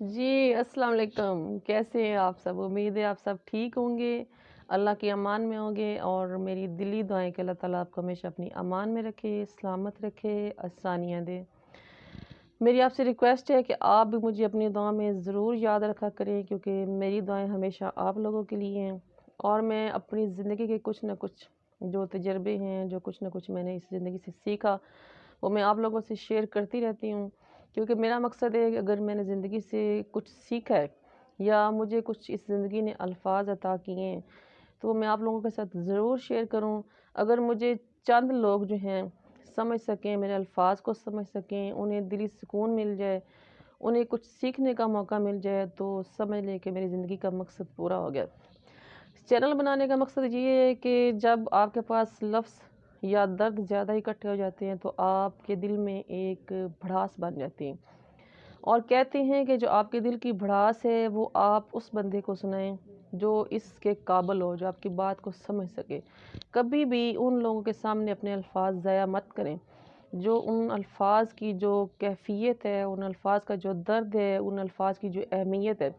جی، السلام علیکم، کیسے ہیں آپ سب؟ امید ہے آپ سب ٹھیک ہوں گے، اللہ کی امان میں ہوں گے اور میری دلی دعا ہے کہ اللہ تعالیٰ آپ کو ہمیشہ اپنی امان میں رکھے، سلامت رکھے، آسانیاں دے۔ میری آپ سے ریکویسٹ ہے کہ آپ بھی مجھے اپنی دعا میں ضرور یاد رکھا کریں کیونکہ میری دعائیں ہمیشہ آپ لوگوں کے لیے ہیں اور میں اپنی زندگی کے کچھ نہ کچھ جو تجربے ہیں، جو کچھ نہ کچھ میں نے اس زندگی سے سیکھا، وہ میں آپ لوگوں سے شیئر کرتی رہتی ہوں کیونکہ میرا مقصد ہے کہ اگر میں نے زندگی سے کچھ سیکھا ہے یا مجھے کچھ اس زندگی نے الفاظ عطا کیے ہیں تو وہ میں آپ لوگوں کے ساتھ ضرور شیئر کروں۔ اگر مجھے چند لوگ جو ہیں سمجھ سکیں، میرے الفاظ کو سمجھ سکیں، انہیں دلی سکون مل جائے، انہیں کچھ سیکھنے کا موقع مل جائے تو سمجھ لیں کہ میری زندگی کا مقصد پورا ہو گیا۔ چینل بنانے کا مقصد یہ ہے کہ جب آپ کے پاس لفظ یا درد زیادہ اکٹھے ہو جاتے ہیں تو آپ کے دل میں ایک بھڑاس بن جاتی ہے اور کہتے ہیں کہ جو آپ کے دل کی بھڑاس ہے وہ آپ اس بندے کو سنائیں جو اس کے قابل ہو، جو آپ کی بات کو سمجھ سکے۔ کبھی بھی ان لوگوں کے سامنے اپنے الفاظ ضائع مت کریں جو ان الفاظ کی جو کیفیت ہے، ان الفاظ کا جو درد ہے، ان الفاظ کی جو اہمیت ہے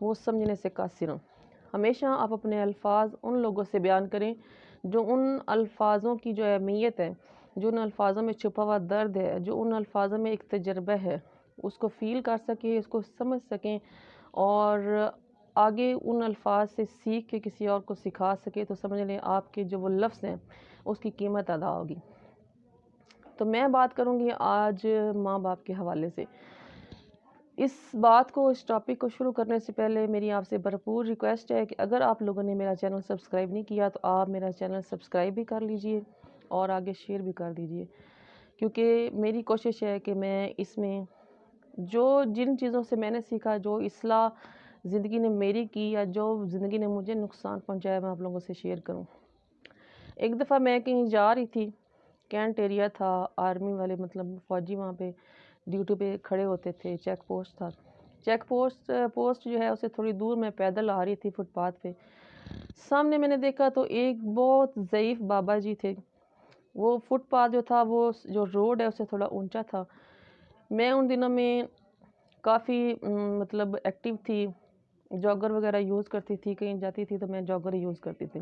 وہ سمجھنے سے قاصر ہوں۔ ہمیشہ آپ اپنے الفاظ ان لوگوں سے بیان کریں جو ان الفاظوں کی جو اہمیت ہے، جو ان الفاظوں میں چھپا ہوا درد ہے، جو ان الفاظوں میں ایک تجربہ ہے، اس کو فیل کر سکیں، اس کو سمجھ سکیں اور آگے ان الفاظ سے سیکھ کے کسی اور کو سکھا سکے تو سمجھ لیں آپ کے جو وہ لفظ ہیں اس کی قیمت ادا ہوگی۔ تو میں بات کروں گی آج ماں باپ کے حوالے سے۔ اس بات کو، اس ٹاپک کو شروع کرنے سے پہلے میری آپ سے بھرپور ریکویسٹ ہے کہ اگر آپ لوگوں نے میرا چینل سبسکرائب نہیں کیا تو آپ میرا چینل سبسکرائب بھی کر لیجئے اور آگے شیئر بھی کر دیجئے کیونکہ میری کوشش ہے کہ میں اس میں جن چیزوں سے میں نے سیکھا، جو اصلاح زندگی نے میری کی یا جو زندگی نے مجھے نقصان پہنچایا، میں آپ لوگوں سے شیئر کروں۔ ایک دفعہ میں کہیں جا رہی تھی، کینٹ ایریا تھا، آرمی والے مطلب فوجی وہاں پہ ڈیوٹی پہ کھڑے ہوتے تھے، چیک پوسٹ تھا۔ چیک پوسٹ جو ہے اسے تھوڑی دور میں پیدل آ رہی تھی فٹ پاتھ پہ، سامنے میں نے دیکھا تو ایک بہت ضعیف بابا جی تھے۔ وہ فٹ پاتھ جو تھا، وہ جو روڈ ہے اسے تھوڑا اونچا تھا۔ میں ان دنوں میں کافی مطلب ایکٹیو تھی، جاگر وغیرہ یوز کرتی تھی، کہیں جاتی تھی تو میں جاگر یوز کرتی تھی۔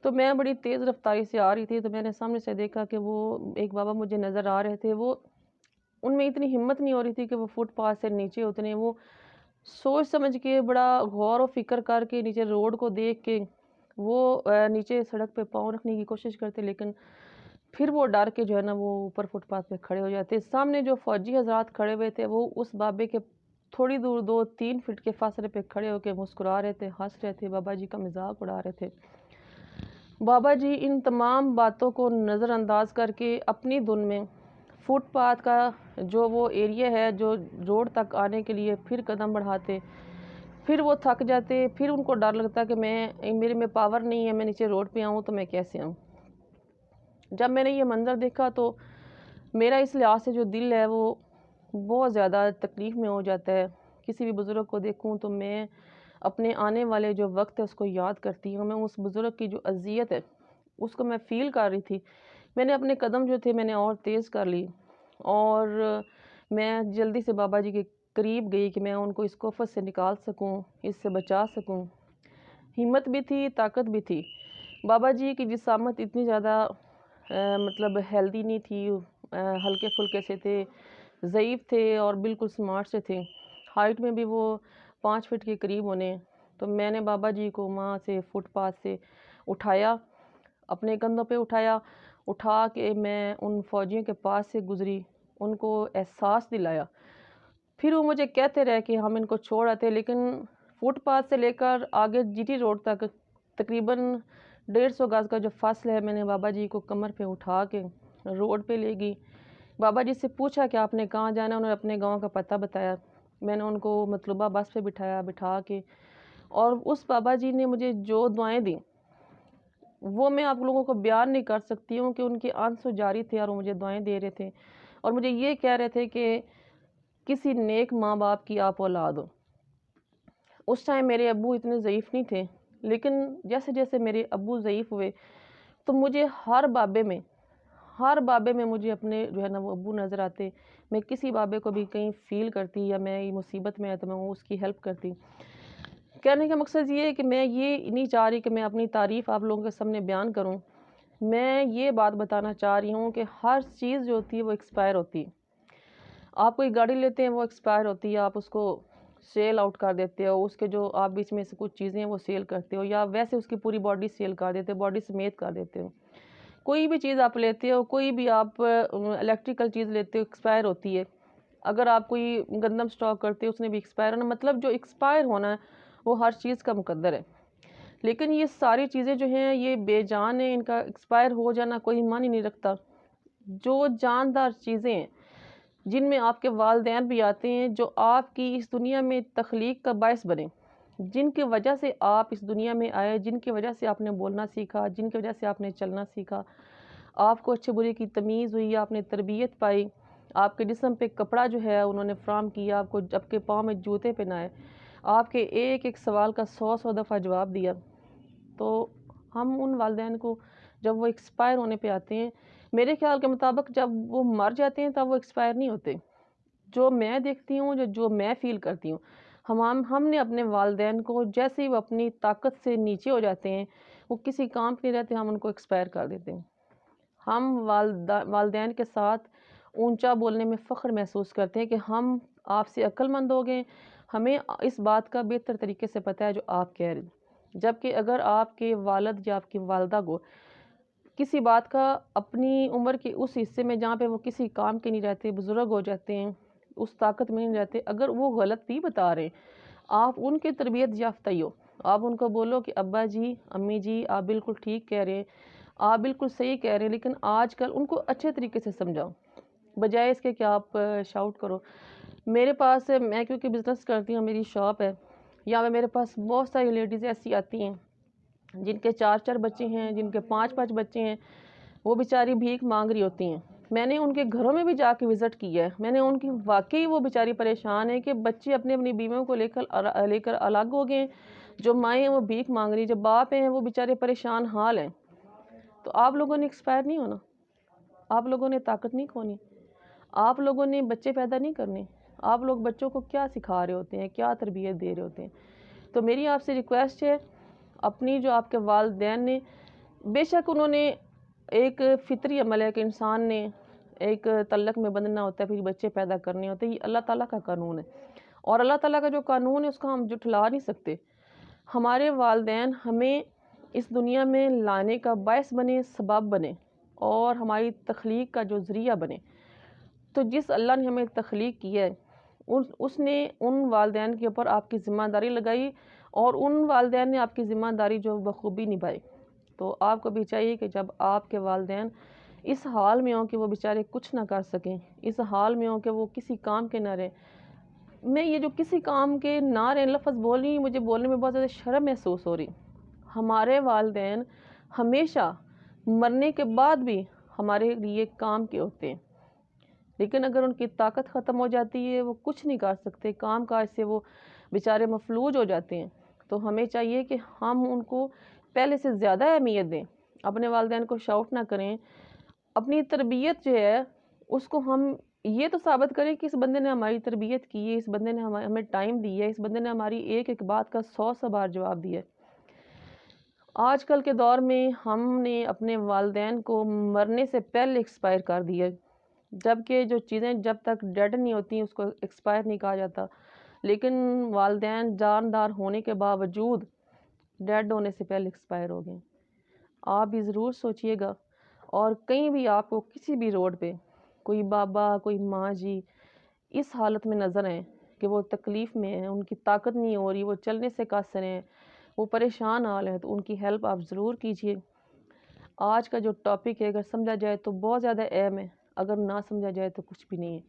تو میں بڑی تیز رفتاری سے آ رہی تھی تو میں نے سامنے سے دیکھا کہ وہ ایک بابا مجھے نظر آ رہے تھے، وہ ان میں اتنی ہمت نہیں ہو رہی تھی کہ وہ فٹ پاتھ سے نیچے اترے۔ وہ سوچ سمجھ کے، بڑا غور و فکر کر کے، نیچے روڈ کو دیکھ کے وہ نیچے سڑک پہ پاؤں رکھنے کی کوشش کرتے، لیکن پھر وہ ڈر کے جو ہے نا وہ اوپر فٹ پاتھ پہ کھڑے ہو جاتے۔ سامنے جو فوجی حضرات کھڑے ہوئے تھے وہ اس بابے کے تھوڑی دور 2-3 فٹ کے فاصلے پہ کھڑے ہو کے مسکرا رہے تھے، ہنس رہے تھے، بابا جی کا مذاق اڑا رہے تھے۔ بابا جی ان تمام باتوں کو نظر انداز کر کے اپنی دھن میں فٹ پاتھ کا جو وہ ایریا ہے جو روڈ تک آنے کے لیے پھر قدم بڑھاتے، پھر وہ تھک جاتے، پھر ان کو ڈر لگتا کہ میرے میں پاور نہیں ہے، میں نیچے روڈ پہ آؤں تو میں کیسے آؤں۔ جب میں نے یہ منظر دیکھا تو میرا اس لحاظ سے جو دل ہے وہ بہت زیادہ تکلیف میں ہو جاتا ہے۔ کسی بھی بزرگ کو دیکھوں تو میں اپنے آنے والے جو وقت ہے اس کو یاد کرتی ہوں، میں اس بزرگ کی جو اذیت ہے اس کو میں فیل کر رہی تھی۔ میں نے اپنے قدم جو تھے میں نے اور تیز کر لی اور میں جلدی سے بابا جی کے قریب گئی کہ میں ان کو اس کوفت سے نکال سکوں، اس سے بچا سکوں۔ ہمت بھی تھی، طاقت بھی تھی۔ بابا جی کی جسامت اتنی زیادہ مطلب ہیلدی نہیں تھی، ہلکے پھلکے سے تھے، ضعیف تھے اور بالکل سمارٹ سے تھے۔ ہائٹ میں بھی وہ 5 فٹ کے قریب ہونے۔ تو میں نے بابا جی کو وہاں سے فٹ پاتھ سے اٹھایا، اپنے کندھوں پہ اٹھایا، اٹھا کے میں ان فوجیوں کے پاس سے گزری، ان کو احساس دلایا۔ پھر وہ مجھے کہتے رہے کہ ہم ان کو چھوڑ آتے، لیکن فٹ پاتھ سے لے کر آگے جی ٹی روڈ تک تقریباً 150 گز کا جو فاصلہ ہے، میں نے بابا جی کو کمر پہ اٹھا کے روڈ پہ لے گئی۔ بابا جی سے پوچھا کہ آپ نے کہاں جانا ہے، انہوں نے اپنے گاؤں کا پتہ بتایا۔ میں نے ان کو مطلوبہ بس پہ بٹھا کے اور اس بابا جی نے مجھے جو دعائیں دیں وہ میں آپ لوگوں کو بیان نہیں کر سکتی ہوں کہ ان کے آنسو جاری تھے اور وہ مجھے دعائیں دے رہے تھے اور مجھے یہ کہہ رہے تھے کہ کسی نیک ماں باپ کی آپ اولاد ہو۔ اس ٹائم میرے ابو اتنے ضعیف نہیں تھے، لیکن جیسے جیسے میرے ابو ضعیف ہوئے تو مجھے ہر بابے میں، ہر بابے میں مجھے اپنے جو ہے نا وہ ابو نظر آتے. میں کسی بابے کو بھی کہیں فیل کرتی یا میں مصیبت میں ہے تو میں اس کی ہیلپ کرتی. کہنے کا مقصد یہ ہے کہ میں یہ نہیں چاہ رہی کہ میں اپنی تعریف آپ لوگوں کے سامنے بیان کروں. میں یہ بات بتانا چاہ رہی ہوں کہ ہر چیز جو ہوتی ہے وہ ایکسپائر ہوتی ہے. آپ کوئی گاڑی لیتے ہیں وہ ایکسپائر ہوتی ہے, آپ اس کو سیل آؤٹ کر دیتے ہو, اس کے جو آپ بیچ میں سے کچھ چیزیں ہیں وہ سیل کرتے ہو, یا ویسے اس کی پوری باڈی سیل کر دیتے ہو, باڈی سمیت کر دیتے ہو. کوئی بھی چیز آپ لیتے ہو, کوئی بھی آپ الیکٹریکل چیز لیتے ہو, ایکسپائر ہوتی ہے. اگر آپ کوئی گندم سٹاک کرتے ہو اس نے بھی ایکسپائر ہونا, مطلب جو ایکسپائر ہونا ہے وہ ہر چیز کا مقدر ہے. لیکن یہ ساری چیزیں جو ہیں یہ بے جان ہیں, ان کا ایکسپائر ہو جانا کوئی معنی نہیں رکھتا. جو جاندار چیزیں ہیں جن میں آپ کے والدین بھی آتے ہیں, جو آپ کی اس دنیا میں تخلیق کا باعث بنے, جن کی وجہ سے آپ اس دنیا میں آئے, جن کی وجہ سے آپ نے بولنا سیکھا, جن کی وجہ سے آپ نے چلنا سیکھا, آپ کو اچھے برے کی تمیز ہوئی, آپ نے تربیت پائی, آپ کے جسم پہ کپڑا جو ہے انہوں نے فراہم کیا آپ کو, جب کے پاؤں میں جوتے پہنائے, آپ کے ایک ایک سوال کا 100 دفعہ جواب دیا. تو ہم ان والدین کو جب وہ ایکسپائر ہونے پہ آتے ہیں, میرے خیال کے مطابق جب وہ مر جاتے ہیں تب وہ ایکسپائر نہیں ہوتے. جو میں دیکھتی ہوں, جو میں فیل کرتی ہوں, ہم نے اپنے والدین کو جیسے ہی وہ اپنی طاقت سے نیچے ہو جاتے ہیں, وہ کسی کام کے نہیں رہتے, ہم ان کو ایکسپائر کر دیتے ہیں. ہم والدین کے ساتھ اونچا بولنے میں فخر محسوس کرتے ہیں کہ ہم آپ سے عقل مند ہو گئے, ہمیں اس بات کا بہتر طریقے سے پتہ ہے جو آپ کہہ رہے ہیں. جبکہ اگر آپ کے والد یا آپ کی والدہ کو کسی بات کا اپنی عمر کے اس حصے میں جہاں پہ وہ کسی کام کے نہیں رہتے, بزرگ ہو جاتے ہیں, اس طاقت میں نہیں رہتے, اگر وہ غلط بھی بتا رہے ہیں, آپ ان کے تربیت یافتہ ہی ہو, آپ ان کو بولو کہ ابا جی, امی جی, آپ بالکل ٹھیک کہہ رہے ہیں, آپ بالکل صحیح کہہ رہے ہیں, لیکن آج کل ان کو اچھے طریقے سے سمجھاؤ, بجائے اس کے کہ آپ شاؤٹ کرو. میرے پاس, میں کیونکہ بزنس کرتی ہوں, میری شاپ ہے, یا میرے پاس بہت ساری لیڈیز ایسی آتی ہیں جن کے 4 بچے ہیں, جن کے 5 بچے ہیں, وہ بیچاری بھیک مانگ رہی ہوتی ہیں. میں نے ان کے گھروں میں بھی جا کے وزٹ کیا ہے, میں نے ان کی واقعی وہ بیچاری پریشان ہے کہ بچے اپنی بیویوں کو لے کر الگ ہو گئے, جو مائیں ہیں وہ بھیک مانگ رہی, جو باپ ہیں وہ بیچارے پریشان حال ہیں. تو آپ لوگوں نے ایکسپائر نہیں ہونا, آپ لوگوں نے طاقت نہیں کھونی, آپ لوگوں نے بچے پیدا نہیں کرنے. آپ لوگ بچوں کو کیا سکھا رہے ہوتے ہیں, کیا تربیت دے رہے ہوتے ہیں. تو میری آپ سے ریکویسٹ ہے, اپنی جو آپ کے والدین نے, بے شک انہوں نے ایک فطری عمل ہے کہ انسان نے ایک تعلق میں بندھنا ہوتا ہے, پھر بچے پیدا کرنے ہوتے ہیں, یہ اللہ تعالیٰ کا قانون ہے, اور اللہ تعالیٰ کا جو قانون ہے اس کو ہم جھٹلا نہیں سکتے. ہمارے والدین ہمیں اس دنیا میں لانے کا باعث بنے, سبب بنے, اور ہماری تخلیق کا جو ذریعہ بنے. تو جس اللہ نے ہمیں تخلیق کی ہے, اس نے ان والدین کے اوپر آپ کی ذمہ داری لگائی, اور ان والدین نے آپ کی ذمہ داری جو بخوبی نبھائی. تو آپ کو بھی چاہیے کہ جب آپ کے والدین اس حال میں ہوں کہ وہ بیچارے کچھ نہ کر سکیں, اس حال میں ہوں کہ وہ کسی کام کے نہ رہیں. میں یہ جو کسی کام کے نہ رہیں لفظ بول رہی ہوں, مجھے بولنے میں بہت زیادہ شرم محسوس ہو رہی. ہمارے والدین ہمیشہ مرنے کے بعد بھی ہمارے لیے کام کے ہوتے ہیں, لیکن اگر ان کی طاقت ختم ہو جاتی ہے, وہ کچھ نہیں کر سکتے, کام کاج سے وہ بیچارے مفلوج ہو جاتے ہیں, تو ہمیں چاہیے کہ ہم ان کو پہلے سے زیادہ اہمیت دیں. اپنے والدین کو شاؤٹ نہ کریں, اپنی تربیت جو ہے اس کو ہم یہ تو ثابت کریں کہ اس بندے نے ہماری تربیت کی ہے, اس بندے نے ہمیں ٹائم دی ہے, اس بندے نے ہماری ایک ایک بات کا 100 بار جواب دیا ہے. آج کل کے دور میں ہم نے اپنے والدین کو مرنے سے پہلے ایکسپائر کر دیا ہے, جبکہ جو چیزیں جب تک ڈیڈ نہیں ہوتی اس کو ایکسپائر نہیں کہا جاتا, لیکن والدین جاندار ہونے کے باوجود ڈیڈ ہونے سے پہلے ایکسپائر ہو گئے. آپ بھی ضرور سوچئے گا, اور کہیں بھی آپ کو کسی بھی روڈ پہ کوئی بابا, کوئی ماں جی اس حالت میں نظر آئیں کہ وہ تکلیف میں ہیں, ان کی طاقت نہیں ہو رہی, وہ چلنے سے قاصر ہیں, وہ پریشان حال ہیں, تو ان کی ہیلپ آپ ضرور کیجئے. آج کا جو ٹاپک ہے اگر سمجھا جائے تو بہت زیادہ اہم ہے, اگر نہ سمجھا جائے تو کچھ بھی نہیں ہے.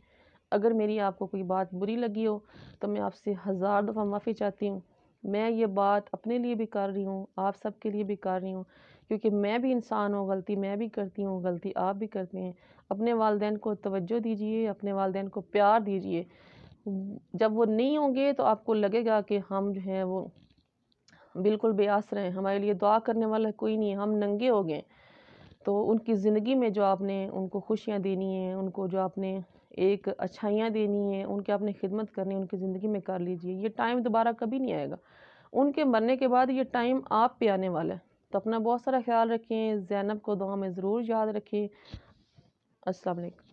اگر میری آپ کو کوئی بات بری لگی ہو تو میں آپ سے 1000 دفعہ معافی چاہتی ہوں. میں یہ بات اپنے لیے بھی کر رہی ہوں, آپ سب کے لیے بھی کر رہی ہوں, کیونکہ میں بھی انسان ہوں, غلطی میں بھی کرتی ہوں, غلطی آپ بھی کرتے ہیں. اپنے والدین کو توجہ دیجئے, اپنے والدین کو پیار دیجئے. جب وہ نہیں ہوں گے تو آپ کو لگے گا کہ ہم جو ہیں وہ بالکل بے آسر ہیں, ہمارے لیے دعا کرنے والا کوئی نہیں ہے, ہم ننگے ہو گئے. تو ان کی زندگی میں جو آپ نے ان کو خوشیاں دینی ہیں، ان کو جو آپ نے ایک اچھائیاں دینی ہیں، ان کی آپ نے خدمت کرنی ہے، ان کی زندگی میں کر لیجئے۔ یہ ٹائم دوبارہ کبھی نہیں آئے گا۔ ان کے مرنے کے بعد یہ ٹائم آپ پہ آنے والا ہے۔ تو اپنا بہت سارا خیال رکھیں، زینب کو دعا میں ضرور یاد رکھیں۔ السلام علیکم۔